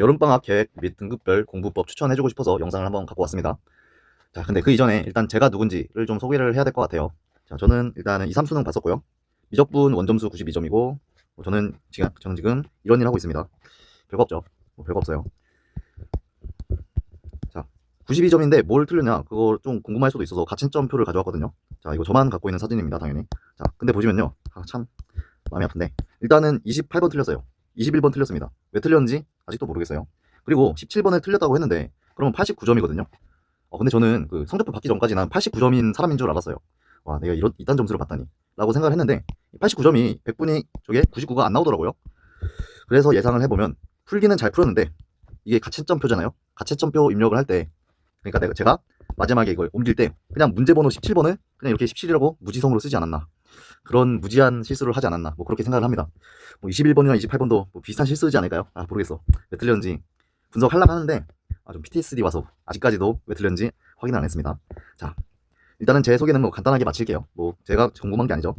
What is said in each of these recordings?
여름방학 계획 및 등급별 공부법 추천해주고 싶어서 영상을 한번 갖고 왔습니다. 자, 근데 그 이전에 일단 제가 누군지를 좀 소개를 해야 될 것 같아요. 자, 저는 일단은 2, 3수능 봤었고요. 미적분 원점수 92점이고, 저는 지금 이런 일 하고 있습니다. 별거 없죠. 별거 없어요. 자, 92점인데 뭘 틀렸냐? 그거 좀 궁금할 수도 있어서 가채점표를 가져왔거든요. 자, 이거 저만 갖고 있는 사진입니다, 당연히. 자, 근데 보시면요. 참 마음이 아픈데. 일단은 28번 틀렸어요. 21번 틀렸습니다. 왜 틀렸는지 아직도 모르겠어요. 그리고 17번을 틀렸다고 했는데, 그러면 89점이거든요. 근데 저는 그 성적표 받기 전까지는 89점인 사람인 줄 알았어요. 와, 내가 이딴 점수를 받다니 라고 생각을 했는데, 89점이 100분위 쪽에 99가 안 나오더라고요. 그래서 예상을 해보면 풀기는 잘 풀었는데, 이게 가채점표잖아요. 가채점표 입력을 할 때, 그러니까 제가 마지막에 이걸 옮길 때 그냥 문제번호 17번을 그냥 이렇게 17이라고 무지성으로 쓰지 않았나, 그런 무지한 실수를 하지 않았나, 뭐 그렇게 생각을 합니다. 21번이나 28번도 뭐 비슷한 실수지 않을까요? 모르겠어. 왜 틀렸는지 분석하려고 하는데 좀 PTSD 와서 아직까지도 왜 틀렸는지 확인을 안 했습니다. 자, 일단은 제 소개는 뭐 간단하게 마칠게요. 뭐 제가 궁금한 게 아니죠.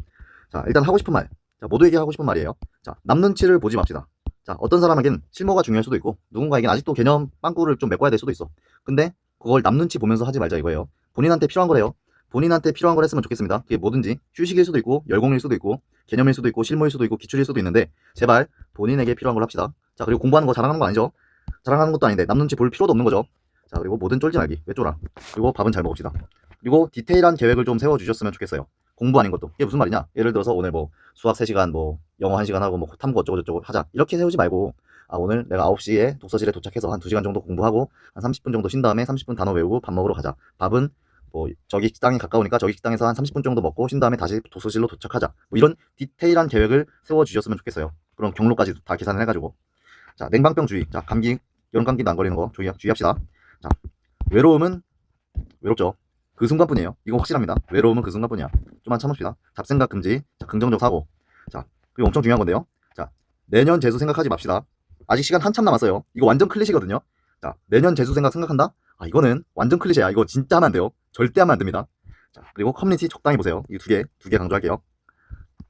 자, 일단 하고 싶은 말, 자, 모두에게 하고 싶은 말이에요. 자, 남 눈치를 보지 맙시다. 자, 어떤 사람에겐 실무가 중요할 수도 있고, 누군가에겐 아직도 개념 빵꾸를 좀 메꿔야 될 수도 있어. 근데 그걸 남 눈치 보면서 하지 말자 이거예요. 본인한테 필요한 거래요. 본인한테 필요한 걸 했으면 좋겠습니다. 그게 뭐든지 휴식일 수도 있고, 열공일 수도 있고, 개념일 수도 있고, 실무일 수도 있고, 기출일 수도 있는데, 제발 본인에게 필요한 걸 합시다. 자, 그리고 공부하는 거 자랑하는 거 아니죠. 자랑하는 것도 아닌데 남 눈치 볼 필요도 없는 거죠. 자, 그리고 뭐든 쫄지 말기. 왜 쫄아? 그리고 밥은 잘 먹읍시다. 그리고 디테일한 계획을 좀 세워주셨으면 좋겠어요. 공부 아닌 것도. 이게 무슨 말이냐? 예를 들어서 오늘 뭐 수학 3시간, 뭐 영어 1시간 하고 뭐 탐구 어쩌고저쩌고 하자, 이렇게 세우지 말고, 오늘 내가 9시에 독서실에 도착해서 한 2시간 정도 공부하고 한 30분 정도 쉰 다음에 30분 단어 외우고 밥 먹으러 가자. 밥은 뭐 저기 식당이 가까우니까 저기 식당에서 한 30분 정도 먹고 쉰 다음에 다시 독서실로 도착하자. 뭐 이런 디테일한 계획을 세워주셨으면 좋겠어요. 그럼 경로까지 다 계산을 해가지고. 자, 냉방병 주의. 자, 감기, 여름 감기도 안 걸리는 거 주의합시다. 자, 외로움은 외롭죠. 그 순간뿐이에요. 이건 확실합니다. 외로움은 그 순간뿐이야. 좀만 참읍시다. 잡생각 금지. 자, 긍정적 사고. 자, 그리고 엄청 중요한 건데요. 자, 내년 재수 생각하지 맙시다. 아직 시간 한참 남았어요. 이거 완전 클리셰거든요. 자, 내년 재수 생각한다? 이거는 완전 클리셰야. 이거 진짜 하면 안 돼요. 절대 하면 안 됩니다. 자, 그리고 커뮤니티 적당히 보세요. 이 두 개 강조할게요.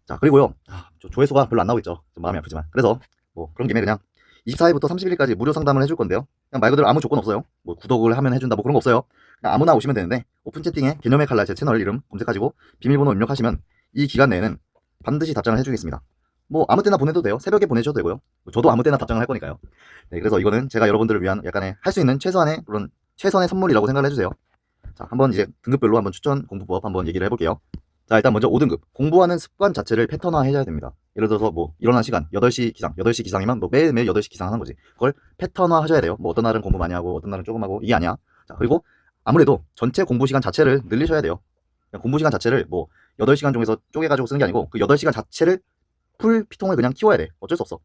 자, 그리고요. 조회수가 별로 안 나오고 있죠. 좀 마음이 아프지만. 그래서 뭐 그런 김에 그냥 24일부터 30일까지 무료 상담을 해줄 건데요. 그냥 말 그대로 아무 조건 없어요. 뭐 구독을 하면 해준다, 뭐 그런 거 없어요. 그냥 아무나 오시면 되는데, 오픈 채팅에 개념의 칼날 제 채널 이름 검색하시고 비밀번호 입력하시면 이 기간 내에는 반드시 답장을 해주겠습니다. 뭐 아무 때나 보내도 돼요. 새벽에 보내셔도 되고요. 저도 아무 때나 답장을 할 거니까요. 네, 그래서 이거는 제가 여러분들을 위한 약간의 할 수 있는 최선의 선물이라고 생각을 해주세요. 자, 한번 이제 등급별로 한번 추천 공부법 한번 얘기를 해볼게요. 자, 일단 먼저 5등급. 공부하는 습관 자체를 패턴화 해야 됩니다. 예를 들어서 뭐 일어나는 시간 8시 기상, 8시 기상이면 뭐 매일매일 8시 기상하는 거지. 그걸 패턴화 하셔야 돼요. 뭐 어떤 날은 공부 많이 하고 어떤 날은 조금 하고, 이게 아니야. 자, 그리고 아무래도 전체 공부 시간 자체를 늘리셔야 돼요. 공부 시간 자체를 뭐 8시간 중에서 쪼개가지고 쓰는 게 아니고, 그 8시간 자체를 풀 피통을 그냥 키워야 돼. 어쩔 수 없어.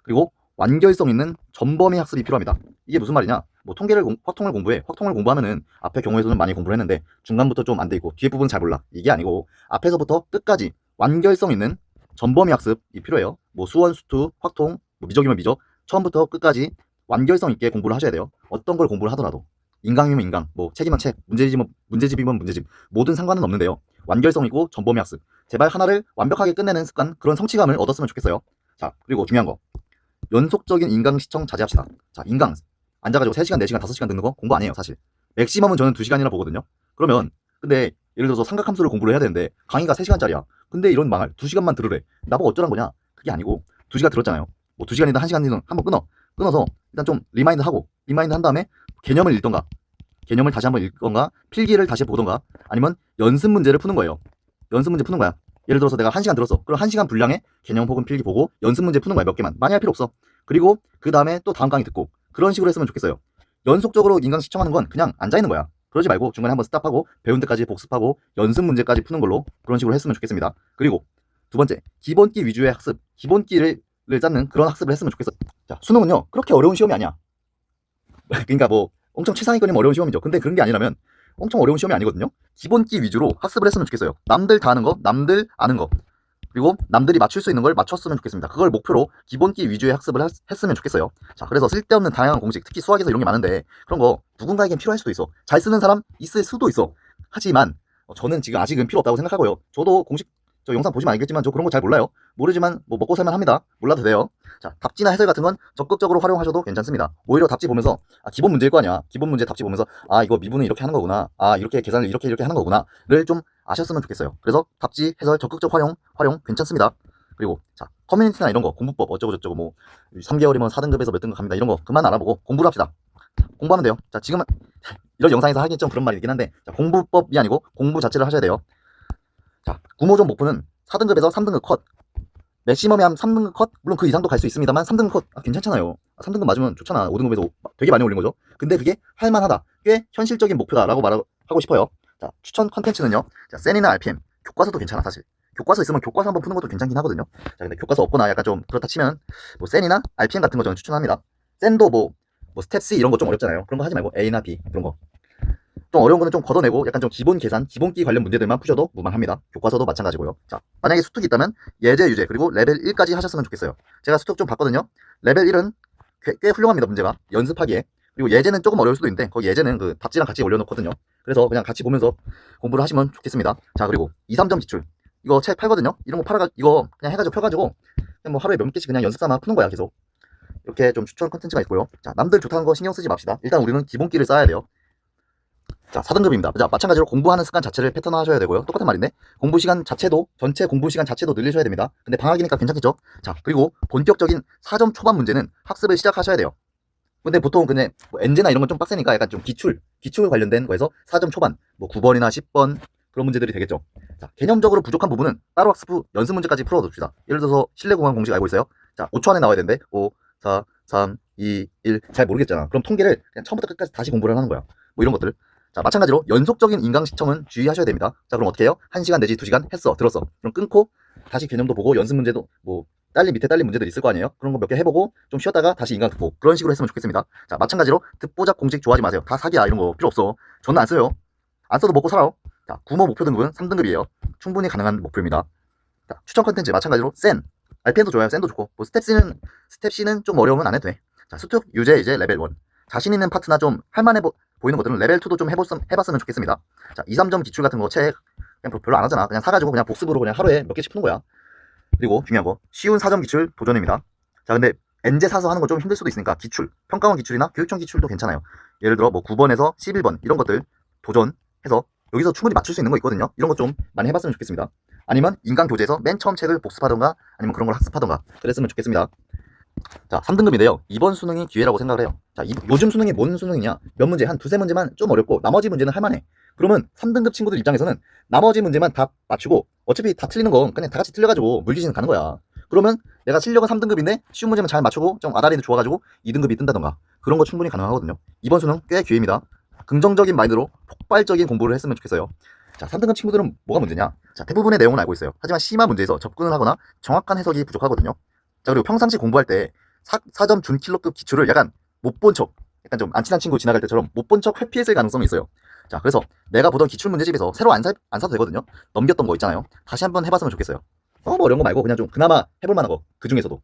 그리고 완결성 있는 전범위 학습이 필요합니다. 이게 무슨 말이냐? 뭐 확통을 공부해. 확통을 공부하면은 앞에 경우에서는 많이 공부를 했는데 중간부터 좀 안 돼 있고 뒤에 부분 잘 몰라. 이게 아니고 앞에서부터 끝까지 완결성 있는 전범위 학습이 필요해요. 뭐 수원, 수투, 확통, 뭐 미적이면 미적, 처음부터 끝까지 완결성 있게 공부를 하셔야 돼요. 어떤 걸 공부를 하더라도. 인강이면 인강, 뭐 책이면 책, 문제집이면 문제집, 모든 상관은 없는데요. 완결성 있고 전범위 학습. 제발 하나를 완벽하게 끝내는 습관, 그런 성취감을 얻었으면 좋겠어요. 자, 그리고 중요한 거. 연속적인 인강 시청 자제합시다. 자, 인강 앉아가지고 3시간, 4시간, 5시간 듣는 거 공부 아니에요, 사실. 맥시멈은 저는 2시간이나 보거든요. 그러면 근데 예를 들어서 삼각함수를 공부를 해야 되는데 강의가 3시간짜리야. 근데 이런 망할 2시간만 들으래. 나보고 어쩌란 거냐? 그게 아니고 2시간 들었잖아요. 뭐 2시간이든 1시간이든 한번 끊어서 일단 좀 리마인드 한 다음에 개념을 읽던가, 개념을 다시 한번 읽던가, 필기를 다시 보던가, 아니면 연습 문제를 푸는 거예요. 연습 문제 푸는 거야. 예를 들어서 내가 1시간 들었어. 그럼 1시간 분량의 개념 혹은 필기 보고 연습 문제 푸는 거야. 몇 개만. 많이 할 필요 없어. 그리고 그 다음에 또 다음 강의 듣고, 그런 식으로 했으면 좋겠어요. 연속적으로 인강 시청하는 건 그냥 앉아있는 거야. 그러지 말고 중간에 한번 스탑하고 배운 데까지 복습하고 연습 문제까지 푸는 걸로, 그런 식으로 했으면 좋겠습니다. 그리고 두 번째, 기본기 위주의 학습, 기본기를 쌓는 그런 학습을 했으면 좋겠어. 자, 수능은요 그렇게 어려운 시험이 아니야. 그러니까 뭐 엄청 최상위권이면 어려운 시험이죠. 근데 그런 게 아니라면 엄청 어려운 시험이 아니거든요. 기본기 위주로 학습을 했으면 좋겠어요. 남들 다 아는 거, 남들 아는 거, 그리고 남들이 맞출 수 있는 걸 맞췄으면 좋겠습니다. 그걸 목표로 기본기 위주의 학습을 했으면 좋겠어요. 자, 그래서 쓸데없는 다양한 공식, 특히 수학에서 이런 게 많은데 그런 거 누군가에겐 필요할 수도 있어. 잘 쓰는 사람 있을 수도 있어. 하지만 저는 지금 아직은 필요 없다고 생각하고요. 저도 공식 저 영상 보시면 알겠지만 저 그런 거 잘 몰라요. 모르지만 뭐 먹고 살만 합니다. 몰라도 돼요. 자, 답지나 해설 같은 건 적극적으로 활용하셔도 괜찮습니다. 오히려 답지 보면서 기본 문제일 거 아니야. 기본 문제 답지 보면서 이거 미분은 이렇게 하는 거구나. 이렇게 계산을 이렇게 하는 거구나를 좀 아셨으면 좋겠어요. 그래서 답지 해설 적극적 활용 괜찮습니다. 그리고 자, 커뮤니티나 이런 거 공부법 어쩌고 저쩌고 뭐 3개월이면 4등급에서 몇 등급 갑니다. 이런 거 그만 알아보고 공부를 합시다. 공부하면 돼요. 자, 지금은 이런 영상에서 하긴 좀 그런 말이긴 한데, 자, 공부법이 아니고 공부 자체를 하셔야 돼요. 자, 구모종 목표는 4등급에서 3등급 컷. 맥시멈이 한 3등급 컷? 물론 그 이상도 갈 수 있습니다만 3등급 컷 괜찮잖아요. 3등급 맞으면 좋잖아. 5등급에서 되게 많이 올린 거죠. 근데 그게 할만하다. 꽤 현실적인 목표다라고 말하고 싶어요. 자, 추천 컨텐츠는요. 자, 센이나 RPM, 교과서도 괜찮아 사실. 교과서 있으면 교과서 한번 푸는 것도 괜찮긴 하거든요. 자, 근데 교과서 없거나 약간 좀 그렇다 치면 뭐 센이나 RPM 같은 거 저는 추천합니다. 센도 뭐 스텝 C 이런 거 좀 어렵잖아요. 그런 거 하지 말고 A나 B 그런 거. 좀 어려운 거는 좀 걷어내고 약간 좀 기본 계산, 기본기 관련 문제들만 푸셔도 무방합니다. 교과서도 마찬가지고요. 자, 만약에 수특이 있다면 예제, 유제 그리고 레벨 1까지 하셨으면 좋겠어요. 제가 수특 좀 봤거든요. 레벨 1은 꽤 훌륭합니다. 문제가 연습하기에. 그리고 예제는 조금 어려울 수도 있는데 거기 예제는 그 답지랑 같이 올려놓거든요. 그래서 그냥 같이 보면서 공부를 하시면 좋겠습니다. 자, 그리고 2, 3점 기출. 이거 책 팔거든요. 이런 거 이거 그냥 해가지고 펴가지고 그냥 뭐 하루에 몇 개씩 그냥 연습 삼아 푸는 거야 계속. 이렇게 좀 추천 컨텐츠가 있고요. 자, 남들 좋다는 거 신경 쓰지 맙시다. 일단 우리는 기본기를 쌓아야 돼요. 자, 4등급입니다. 자, 마찬가지로 공부하는 습관 자체를 패턴화하셔야 되고요. 똑같은 말인데 공부 시간 자체도 전체 공부 시간 자체도 늘리셔야 됩니다. 근데 방학이니까 괜찮겠죠? 자, 그리고 본격적인 4점 초반 문제는 학습을 시작하셔야 돼요. 근데 보통 근데 뭐 엔제나 이런 건 좀 빡세니까 약간 좀 기출 관련된 거에서 4점 초반 뭐 9번이나 10번 그런 문제들이 되겠죠. 자, 개념적으로 부족한 부분은 따로 학습 후 연습 문제까지 풀어둡시다. 예를 들어서 실내공학 공식 알고 있어요? 자, 5초 안에 나와야 되는데 5, 4, 3, 2, 1 잘 모르겠잖아. 그럼 통계를 그냥 처음부터 끝까지 다시 공부를 하는 거야. 뭐 이런 것들. 자, 마찬가지로 연속적인 인강 시청은 주의하셔야 됩니다. 자, 그럼 어떻게 해요? 1시간 내지 2시간 들었어. 그럼 끊고 다시 개념도 보고 연습 문제도 뭐 밑에 딸린 문제들 있을 거 아니에요? 그런 거 몇 개 해보고 좀 쉬었다가 다시 인강 듣고 그런 식으로 했으면 좋겠습니다. 자, 마찬가지로 듣보잡 공식 좋아하지 마세요. 다 사기야. 이런 거 필요 없어. 저는 안 써요. 안 써도 먹고 살아요. 자, 구모 목표 등급은 3등급이에요. 충분히 가능한 목표입니다. 자, 추천 컨텐츠 마찬가지로 센, RPM도 좋아요. 센도 좋고 뭐 스텝 C는 좀 어려우면 안 해도 돼. 자, 수특, 유제, 이제 레벨 1. 자신 있는 파트나 좀 할만해 보이는 것들은 레벨 2도 좀 해봤으면 좋겠습니다. 자, 2, 3점 기출 같은 거 책 그냥 별로 안 하잖아. 그냥 사가지고 그냥 복습으로 그냥 하루에 몇 개씩 푸는 거야. 그리고 중요한 거 쉬운 4점 기출 도전입니다. 자, 근데 엔제 사서 하는 거 좀 힘들 수도 있으니까 기출, 평가원 기출이나 교육청 기출도 괜찮아요. 예를 들어 뭐 9번에서 11번 이런 것들 도전해서 여기서 충분히 맞출 수 있는 거 있거든요. 이런 거 좀 많이 해봤으면 좋겠습니다. 아니면 인강 교재에서 맨 처음 책을 복습하던가 아니면 그런 걸 학습하던가 그랬으면 좋겠습니다. 자, 3등급인데요. 이번 수능이 기회라고 생각을 해요. 자, 요즘 수능이 뭔 수능이냐? 몇 문제, 한 두세 문제만 좀 어렵고 나머지 문제는 할만해. 그러면 3등급 친구들 입장에서는 나머지 문제만 다 맞추고 어차피 다 틀리는 건 그냥 다 같이 틀려가지고 물리지는 가는 거야. 그러면 내가 실력은 3등급인데 쉬운 문제만 잘 맞추고 좀 아다리도 좋아가지고 2등급이 뜬다던가 그런 거 충분히 가능하거든요. 이번 수능 꽤 기회입니다. 긍정적인 마인드로 폭발적인 공부를 했으면 좋겠어요. 자, 3등급 친구들은 뭐가 문제냐? 자, 대부분의 내용은 알고 있어요. 하지만 심화 문제에서 접근을 하거나 정확한 해석이 부족하거든요. 자, 그리고 평상시 공부할 때 4점 준킬러급 기출을 약간 못 본 척, 약간 좀 안 친한 친구 지나갈 때처럼 못 본 척 회피했을 가능성이 있어요. 자, 그래서 내가 보던 기출 문제집에서 새로 안 사도 되거든요. 넘겼던 거 있잖아요. 다시 한번 해봤으면 좋겠어요. 너무 어려운 거 말고 그냥 좀 그나마 해볼 만한 거, 그 중에서도.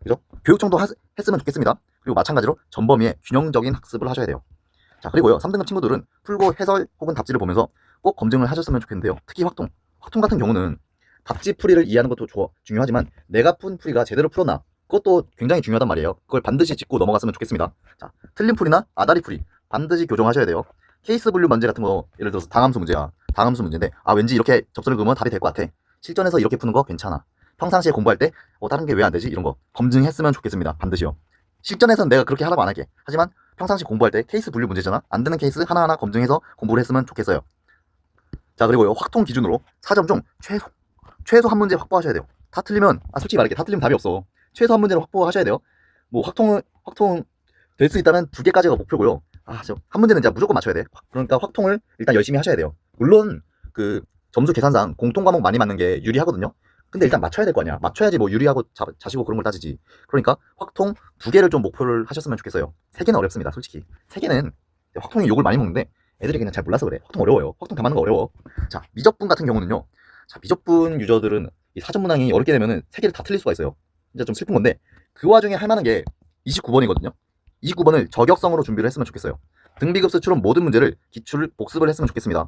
그죠? 교육청도 했으면 좋겠습니다. 그리고 마찬가지로 전범위의 균형적인 학습을 하셔야 돼요. 자, 그리고요, 3등급 친구들은 풀고 해설 혹은 답지를 보면서 꼭 검증을 하셨으면 좋겠는데요. 특히 확통 같은 경우는 답지 풀이를 이해하는 것도 중요하지만 내가 푼 풀이가 제대로 풀었나 그것도 굉장히 중요하단 말이에요. 그걸 반드시 짚고 넘어갔으면 좋겠습니다. 자, 틀린 풀이나 아다리 풀이 반드시 교정하셔야 돼요. 케이스 분류 문제 같은 거 예를 들어서 당함수 문제인데 왠지 이렇게 접선을 그으면 답이 될 것 같아. 실전에서 이렇게 푸는 거 괜찮아. 평상시에 공부할 때 다른 게 왜 안 되지? 이런 거 검증했으면 좋겠습니다. 반드시요. 실전에서는 내가 그렇게 하라고 안 할게. 하지만 평상시 공부할 때 케이스 분류 문제잖아. 안 되는 케이스 하나하나 검증해서 공부를 했으면 좋겠어요. 자, 그리고요, 확통 기준으로 4점 중 최소 한 문제 확보하셔야 돼요. 다 틀리면 솔직히 말할게, 다 틀리면 답이 없어. 최소 한 문제를 확보하셔야 돼요. 뭐 확통 될 수 있다면 2개까지가 목표고요. 한 문제는 진짜 무조건 맞춰야 돼. 그러니까 확통을 일단 열심히 하셔야 돼요. 물론 그 점수 계산상 공통 과목 많이 맞는 게 유리하거든요. 근데 일단 맞춰야 될 거 아니야. 맞춰야지 뭐 유리하고 자시고 그런 걸 따지지. 그러니까 확통 2개를 좀 목표를 하셨으면 좋겠어요. 3개는 어렵습니다, 솔직히. 3개는 확통이 욕을 많이 먹는데 애들이 그냥 잘 몰라서 그래. 확통 어려워요. 확통 다 맞는 거 어려워. 자, 미적분 같은 경우는요. 자, 미적분 유저들은 이 사전 문항이 어렵게 되면은 3개를 다 틀릴 수가 있어요. 진짜 좀 슬픈 건데 그 와중에 할 만한 게 29번이거든요. 29번을 저격성으로 준비를 했으면 좋겠어요. 등비급수 추론 모든 문제를 기출을 복습을 했으면 좋겠습니다.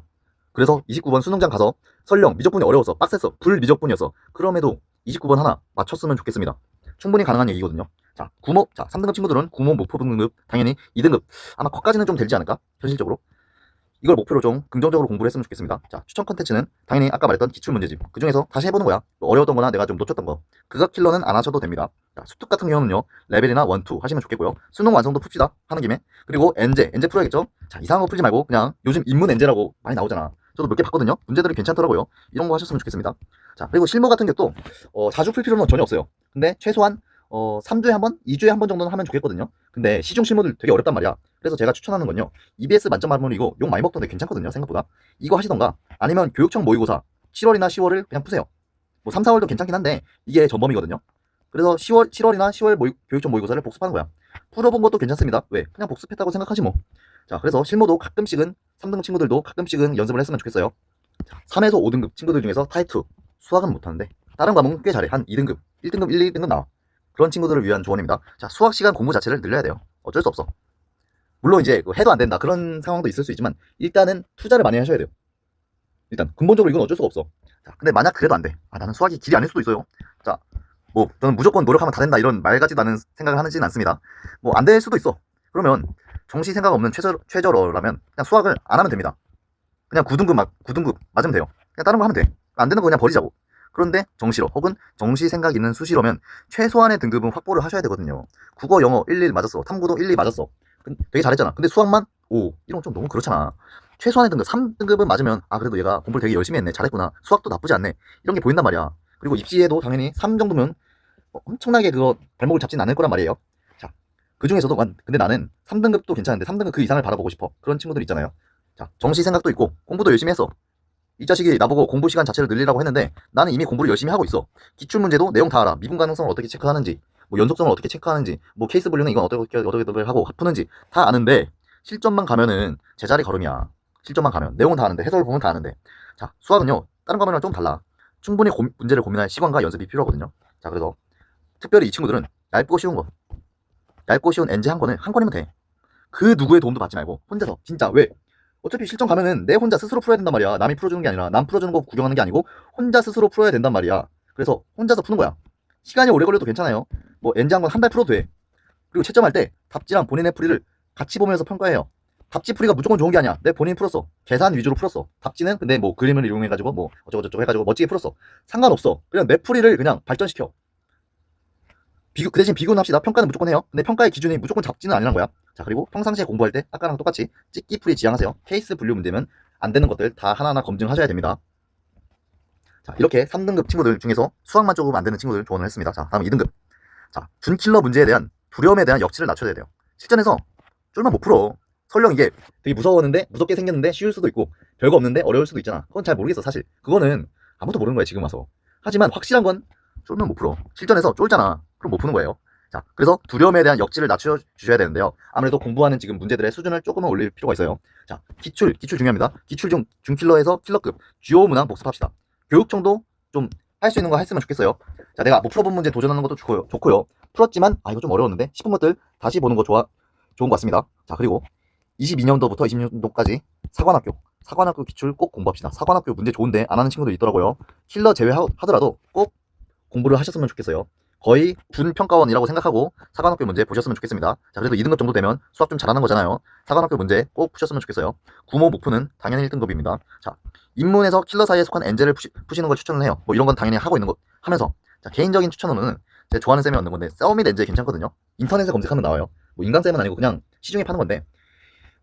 그래서 29번 수능장 가서 설령 미적분이 어려워서 빡셌어, 불미적분이었어, 그럼에도 29번 하나 맞췄으면 좋겠습니다. 충분히 가능한 얘기거든요. 자, 3등급 친구들은 구모 목표 등급 당연히 2등급 아마 거까지는 좀 되지 않을까 현실적으로. 이걸 목표로 좀 긍정적으로 공부를 했으면 좋겠습니다. 자, 추천 컨텐츠는 당연히 아까 말했던 기출문제집, 그 중에서 다시 해보는 거야. 어려웠던 거나 내가 좀 놓쳤던 거, 그거 킬러는 안 하셔도 됩니다. 자, 수특 같은 경우는요, 레벨이나 1, 2 하시면 좋겠고요. 수능 완성도 풉시다 하는 김에. 그리고 엔제 풀어야겠죠. 자, 이상한 거 풀지 말고 그냥 요즘 인문 엔제라고 많이 나오잖아. 저도 몇 개 봤거든요. 문제들이 괜찮더라고요. 이런 거 하셨으면 좋겠습니다. 자, 그리고 실무 같은 것도 자주 풀 필요는 전혀 없어요. 근데 최소한 3주에 한 번, 2주에 한 번 정도는 하면 좋겠거든요. 근데 시중 실무들 되게 어렵단 말이야. 그래서 제가 추천하는 건요, EBS 만점 말문 이거 욕 많이 먹던데 괜찮거든요, 생각보다. 이거 하시던가, 아니면 교육청 모의고사 7월이나 10월을 그냥 푸세요. 뭐 3, 4월도 괜찮긴 한데 이게 전범이거든요. 그래서 7월이나 10월 교육청 모의고사를 복습하는 거야. 풀어본 것도 괜찮습니다. 왜? 그냥 복습했다고 생각하지 뭐. 자, 그래서 실무도 가끔씩은 3등급 친구들도 가끔씩은 연습을 했으면 좋겠어요. 3에서 5등급 친구들 중에서 타입 2 수학은 못하는데 다른 과목은 꽤 잘해. 한 2등급, 1등급, 1, 2등급 나와. 그런 친구들을 위한 조언입니다. 자, 수학 시간 공부 자체를 늘려야 돼요. 어쩔 수 없어. 물론 이제 해도 안 된다 그런 상황도 있을 수 있지만 일단은 투자를 많이 하셔야 돼요. 일단 근본적으로 이건 어쩔 수가 없어. 자, 근데 만약 그래도 안 돼. 나는 수학이 길이 아닐 수도 있어요. 자, 뭐 저는 무조건 노력하면 다 된다 이런 말 같지도 않은 생각을 하지는 않습니다. 뭐 안 될 수도 있어. 그러면 정시 생각 없는 최저러라면 그냥 수학을 안 하면 됩니다. 그냥 9등급 맞으면 돼요. 그냥 다른 거 하면 돼. 안 되는 거 그냥 버리자고. 그런데 정시로 혹은 정시 생각 있는 수시로면 최소한의 등급은 확보를 하셔야 되거든요. 국어, 영어 1, 1 맞았어. 탐구도 1, 2 맞았어. 되게 잘했잖아. 근데 수학만 5. 이런 건 좀 너무 그렇잖아. 최소한의 등급 3등급은 맞으면 그래도 얘가 공부를 되게 열심히 했네. 잘했구나. 수학도 나쁘지 않네. 이런 게 보인단 말이야. 그리고 입시에도 당연히 3 정도면 엄청나게 그거 발목을 잡진 않을 거란 말이에요. 자, 그 중에서도 근데 나는 3등급도 괜찮은데 3등급 그 이상을 바라보고 싶어. 그런 친구들 있잖아요. 자, 정시 생각도 있고 공부도 열심히 했어. 이 자식이 나보고 공부 시간 자체를 늘리라고 했는데 나는 이미 공부를 열심히 하고 있어. 기출문제도 내용 다 알아. 미분 가능성을 어떻게 체크하는지, 뭐 연속성을 어떻게 체크하는지, 뭐 케이스 분류는 이건 어떻게 하고 푸는지 다 아는데 실전만 가면은 제자리 걸음이야. 실전만 가면 내용은 다 아는데 해설을 보면 다 아는데. 자, 수학은요 다른 과목이랑 좀 달라. 충분히 문제를 고민할 시간과 연습이 필요하거든요. 자, 그래서 특별히 이 친구들은 얇고 쉬운 거, 얇고 쉬운 NG 한 권이면 돼. 그 누구의 도움도 받지 말고 혼자서. 진짜 왜? 어차피 실전 가면은 내 혼자 스스로 풀어야 된단 말이야. 남이 풀어주는 게 아니라, 남 풀어주는 거 구경하는 게 아니고 혼자 스스로 풀어야 된단 말이야. 그래서 혼자서 푸는 거야. 시간이 오래 걸려도 괜찮아요. 뭐 NG 한 권 한 달 풀어도 돼. 그리고 채점할 때 답지랑 본인의 풀이를 같이 보면서 평가해요. 답지 풀이가 무조건 좋은 게 아니야. 내 본인이 풀었어. 계산 위주로 풀었어. 답지는 근데 뭐 그림을 이용해가지고 뭐 어쩌고저쩌고 해가지고 멋지게 풀었어. 상관없어. 그냥 내 풀이를 그냥 발전시켜. 그 대신 비교는 합시다. 평가는 무조건 해요. 근데 평가의 기준이 무조건 잡지는 아니란 거야. 자, 그리고 평상시에 공부할 때 아까랑 똑같이 찍기 풀이 지향하세요. 케이스 분류 문제면 안 되는 것들 다 하나하나 검증하셔야 됩니다. 자, 이렇게 3등급 친구들 중에서 수학만 조금 안 되는 친구들 조언을 했습니다. 자, 다음 2등급. 자, 준킬러 문제에 대한 두려움에 대한 역치를 낮춰야 돼요. 실전에서 쫄만 못 풀어. 설령 이게 되게 무서웠는데 무섭게 생겼는데 쉬울 수도 있고 별거 없는데 어려울 수도 있잖아. 그건 잘 모르겠어 사실. 그거는 아무도 모르는 거야 지금 와서. 하지만 확실한 건 쫄면 못 풀어. 실전에서 쫄잖아. 그럼 못 푸는 거예요. 자, 그래서 두려움에 대한 역치를 낮춰주셔야 되는데요. 아무래도 공부하는 지금 문제들의 수준을 조금은 올릴 필요가 있어요. 자, 기출 중요합니다. 기출 중 준킬러에서 킬러급 주요 문항 복습합시다. 교육청도 좀 할 수 있는 거 했으면 좋겠어요. 자, 내가 못 풀어본 문제 도전하는 것도 좋고요. 풀었지만 이거 좀 어려웠는데 싶은 것들 다시 보는 거 좋은 것 같습니다. 자, 그리고 22년도부터 20년도까지 사관학교 기출 꼭 공부합시다. 사관학교 문제 좋은데 안 하는 친구도 있더라고요. 킬러 제외하더라도 꼭 공부를 하셨으면 좋겠어요. 거의 준평가원이라고 생각하고 사관학교 문제 보셨으면 좋겠습니다. 자, 그래도 2등급 정도 되면 수학 좀 잘하는 거잖아요. 사관학교 문제 꼭 푸셨으면 좋겠어요. 구모 목표는 당연히 1등급입니다. 자, 인문에서 킬러 사이에 속한 엔젤을 푸시는 걸 추천을 해요. 뭐 이런 건 당연히 하고 있는 거 하면서. 자, 개인적인 추천으로는 제가 좋아하는 쌤이 얻는 건데 싸움이 엔젤 괜찮거든요. 인터넷에 검색하면 나와요. 뭐 인강쌤은 아니고 그냥 시중에 파는 건데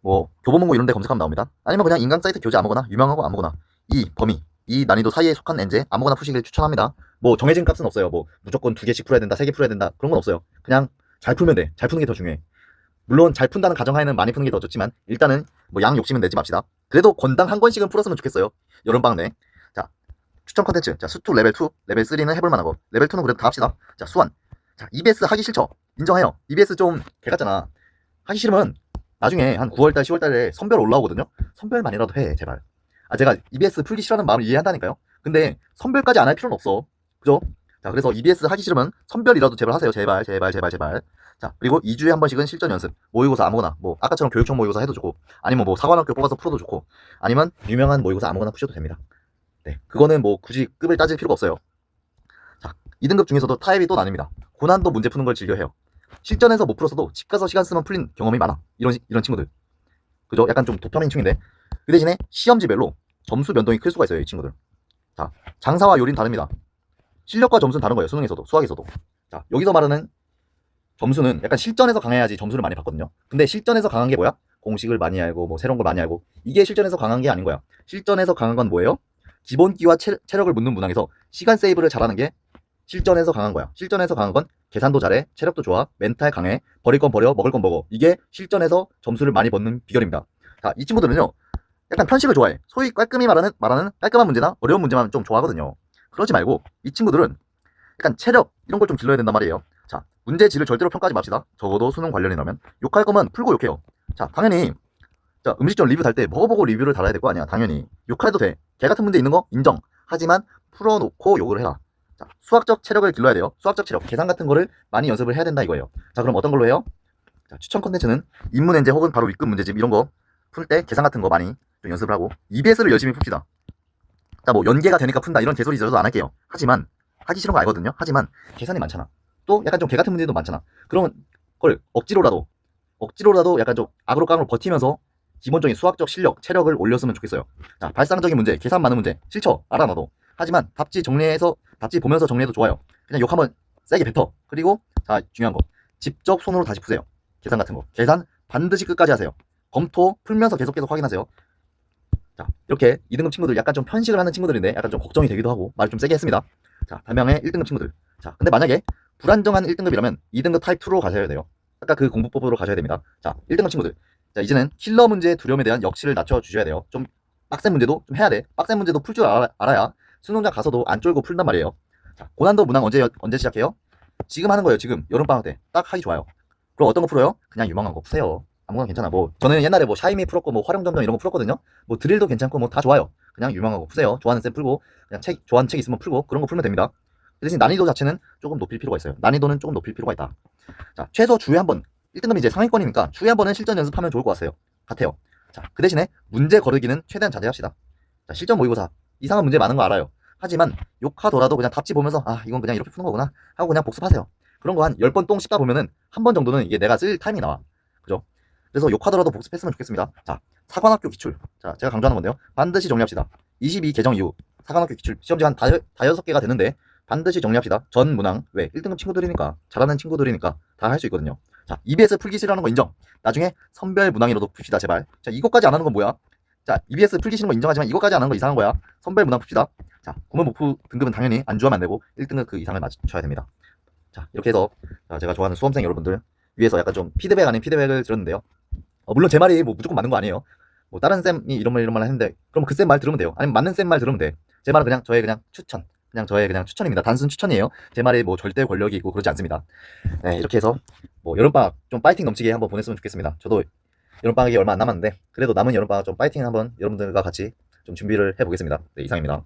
뭐 교보문고 이런 데 검색하면 나옵니다. 아니면 그냥 인강 사이트 교재 아무거나 유명하고 아무거나 이 범위 이 난이도 사이에 속한 엔제 아무거나 푸시길 추천합니다. 뭐 정해진 값은 없어요. 뭐 무조건 2개씩 풀어야 된다, 3개 풀어야 된다 그런 건 없어요. 그냥 잘 풀면 돼. 잘 푸는 게 더 중요해. 물론 잘 푼다는 가정하에는 많이 푸는 게 더 좋지만 일단은 뭐 양 욕심은 내지 맙시다. 그래도 권당 한 권씩은 풀었으면 좋겠어요. 여름방학 내. 자, 추천 컨텐츠. 자, 수투 레벨 2, 레벨 3는 해볼 만한 거. 레벨 2는 그래도 다 합시다. 자, 수완. 자, EBS 하기 싫죠? 인정해요. EBS 좀 개같잖아. 하기 싫으면 나중에 한 9월달, 10월달에 선별 올라오거든요. 선별만이라도 해, 제발. 제가 EBS 풀기 싫어하는 마음을 이해한다니까요. 근데 선별까지 안 할 필요는 없어. 그죠? 자, 그래서 EBS 하기 싫으면 선별이라도 제발 하세요. 제발. 자, 그리고 2주에 한 번씩은 실전 연습, 모의고사 아무거나, 뭐 아까처럼 교육청 모의고사 해도 좋고, 아니면 뭐 사관학교 뽑아서 풀어도 좋고, 아니면 유명한 모의고사 아무거나 푸셔도 됩니다. 네, 그거는 뭐 굳이 급을 따질 필요가 없어요. 자, 2등급 중에서도 타입이 또 나뉩니다. 고난도 문제 푸는 걸 즐겨 해요. 실전에서 못 풀었어도 집 가서 시간 쓰면 풀린 경험이 많아. 이런 친구들. 그죠? 약간 좀 도파민충인데. 그 대신에 시험지별로 점수 변동이 클 수가 있어요, 이 친구들. 자, 장사와 요리는 다릅니다. 실력과 점수는 다른 거예요, 수능에서도, 수학에서도. 자, 여기서 말하는 점수는 약간 실전에서 강해야지 점수를 많이 받거든요. 근데 실전에서 강한 게 뭐야? 공식을 많이 알고, 뭐 새로운 걸 많이 알고. 이게 실전에서 강한 게 아닌 거야. 실전에서 강한 건 뭐예요? 기본기와 체력을 묻는 문항에서 시간 세이브를 잘하는 게 실전에서 강한 거야. 실전에서 강한 건 계산도 잘해, 체력도 좋아, 멘탈 강해, 버릴 건 버려, 먹을 건 먹어. 이게 실전에서 점수를 많이 받는 비결입니다. 자, 이 친구들은요, 약간 편식을 좋아해. 소위 깔끔히 말하는 깔끔한 문제나 어려운 문제만 좀 좋아하거든요. 그러지 말고 이 친구들은 약간 체력 이런 걸 좀 길러야 된단 말이에요. 자, 문제 질을 절대로 평가하지 맙시다. 적어도 수능 관련이라면 욕할 거면 풀고 욕해요. 자, 당연히 자, 음식점 리뷰 달 때 먹어보고 리뷰를 달아야 될 거 아니야. 당연히 욕해도 돼. 개 같은 문제 있는 거 인정. 하지만 풀어놓고 욕을 해라. 자, 수학적 체력을 길러야 돼요. 수학적 체력, 계산 같은 거를 많이 연습을 해야 된다 이거예요. 자, 그럼 어떤 걸로 해요? 자, 추천 컨텐츠는 인문엔제 혹은 바로 윗급 문제집 이런 거 풀 때 계산 같은 거 많이 좀 연습을 하고 EBS를 열심히 풉시다. 자, 뭐 연계가 되니까 푼다 이런 개소리 저도 안 할게요. 하지만 하기 싫은 거 알거든요. 하지만 계산이 많잖아. 또 약간 좀 개 같은 문제도 많잖아. 그런 걸 억지로라도 약간 좀 악으로 깡으로 버티면서 기본적인 수학적 실력, 체력을 올렸으면 좋겠어요. 자, 발상적인 문제, 계산 많은 문제 싫죠? 알아 너도. 하지만 답지 보면서 정리해도 좋아요. 그냥 욕 한번 세게 뱉어. 그리고 자, 중요한 거 직접 손으로 다시 푸세요. 계산 같은 거. 계산 반드시 끝까지 하세요. 검토 풀면서 계속 확인하세요. 자, 이렇게 2등급 친구들 약간 좀 편식을 하는 친구들인데 약간 좀 걱정이 되기도 하고 말을 좀 세게 했습니다. 자, 다명의 1등급 친구들. 자, 근데 만약에 불안정한 1등급이라면 2등급 타입 2로 가셔야 돼요. 아까 그 공부법으로 가셔야 됩니다. 자, 1등급 친구들. 자, 이제는 킬러 문제의 두려움에 대한 역치를 낮춰주셔야 돼요. 좀 빡센 문제도 좀 해야 돼. 빡센 문제도 풀 줄 알아야 수능장 가서도 안 쫄고 풀단 말이에요. 자, 고난도 문항 언제 시작해요? 지금 하는 거예요. 지금 여름방학 때 딱 하기 좋아요. 그럼 어떤 거 풀어요? 그냥 유망한 거 푸세요. 아무거나 괜찮아. 뭐 저는 옛날에 뭐 샤이미 풀었고 뭐 활용점정 이런 거 풀었거든요. 뭐 드릴도 괜찮고 뭐 다 좋아요. 그냥 유망한 거 푸세요. 좋아하는 쌤 풀고 그냥 좋아하는 책 있으면 풀고 그런 거 풀면 됩니다. 그 대신 난이도 자체는 조금 높일 필요가 있어요. 난이도는 조금 높일 필요가 있다. 자, 최소 주에 한 번. 1등급이 이제 상위권이니까 주에 한 번은 실전 연습하면 좋을 것 같아요. 자, 그 대신에 문제 거르기는 최대한 자제합시다. 자, 실전 모의고사 이상한 문제 많은 거 알아요. 하지만 욕하더라도 그냥 답지 보면서 아, 이건 그냥 이렇게 푸는 거구나 하고 그냥 복습하세요. 그런 거 한 10번 똥 씹다 보면은 한 번 정도는 이게 내가 쓸 타임이 나와. 그죠? 그래서 욕하더라도 복습했으면 좋겠습니다. 자, 사관학교 기출. 자, 제가 강조하는 건데요. 반드시 정리합시다. 22 개정 이후 사관학교 기출 시험지 한 다여섯 개가 되는데 반드시 정리합시다. 전 문항 왜 1등급 친구들이니까 잘하는 친구들이니까 다 할 수 있거든요. 자, EBS 풀기 싫어하는 거 인정. 나중에 선별 문항이라도 풉시다 제발. 자, 이거까지 안 하는 건 뭐야? 자, EBS 풀기 싫은 거 인정하지만 이거까지 안 하는 거 이상한 거야. 선별 문항 풉시다. 자, 구문 목표 등급은 당연히 안주하면 안 되고 1등급 그 이상을 맞춰야 됩니다. 자, 이렇게 해서 제가 좋아하는 수험생 여러분들 위해서 약간 좀 피드백 아닌 피드백을 들었는데요. 물론 제 말이 뭐 무조건 맞는 거 아니에요. 뭐 다른 쌤이 이런 말 했는데 그럼 그 쌤 말 들으면 돼요. 아니면 맞는 쌤 말 들으면 돼. 제 말은 그냥 저의 그냥 추천. 그냥 저의 그냥 추천입니다. 단순 추천이에요. 제 말에 뭐 절대 권력이 있고 그러지 않습니다. 네, 이렇게 해서 뭐 여름방학 좀 파이팅 넘치게 한번 보냈으면 좋겠습니다. 저도 여름방학이 얼마 안 남았는데 그래도 남은 여름방학 좀 파이팅 한번 여러분들과 같이 좀 준비를 해보겠습니다. 네, 이상입니다.